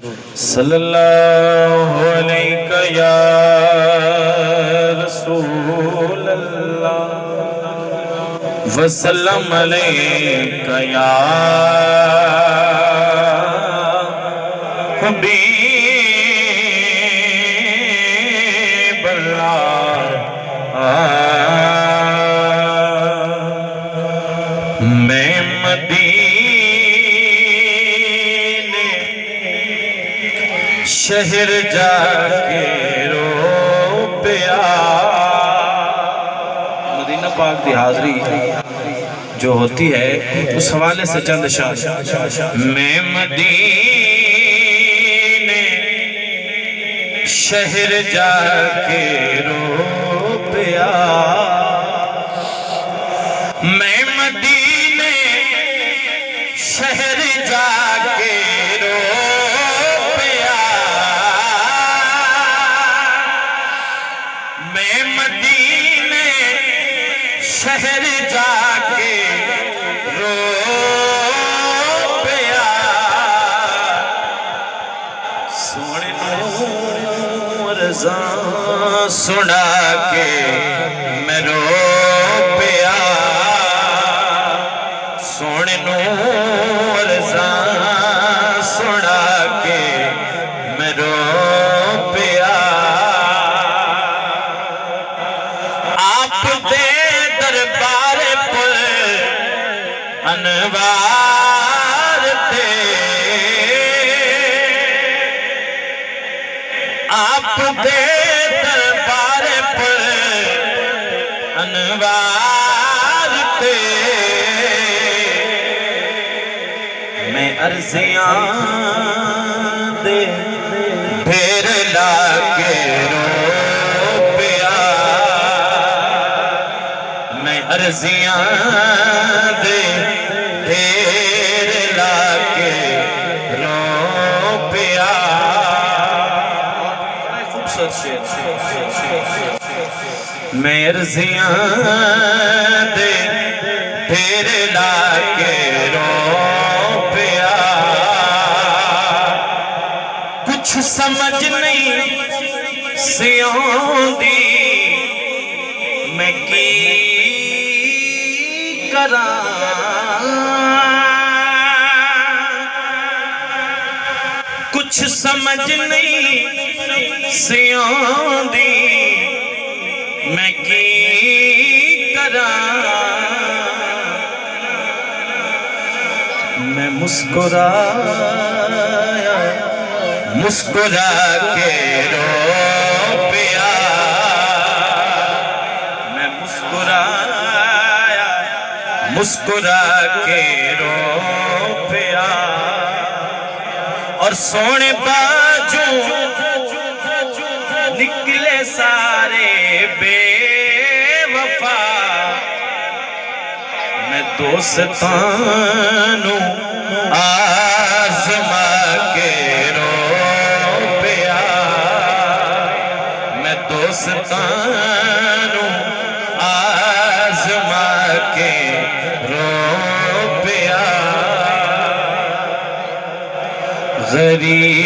सल्लल्लाहु अलैका या रसूल अल्लाह वसल्लम अलैका या हबीब अल्लाह। मैं शहर जाके रो पिया। मदीना पाक की हाजरी जो होती है उस हवाले से चंद शान। मैं मदीने शहर जाके रो पिया। मैं मदीने शहर जाके शहर जाके रो पिया। सोने रज़ा सुना के मैं रो पिया। सोने रज़ा सुना के मैं रो पिया। आप दे दरबार पर अनवार थे। आप दे दरबार पर अनवार थे। मैं अर्ज़ियां दे ढेर लाके रो पिया। मैं अर्ज़ियां दे ढेर लाके रो पिया। मैं अर्ज़ियां दे ढेर लाके रो पिया। कुछ समझ नहीं सी आउंदी मैं की करा। कुछ समझ नहीं सी आउंदी मैं की करा। मैं मुस्कुराया मुस्कुरा के रो पिया। मैं मुस्कुराया मुस्कुरा के रो पिया। और सोने बाजू निकले सारे बेवफा। मैं दोस्तानू आज़मा के रो पिया। मैं दोस्तानू आज़मा के रो पिया। गरीब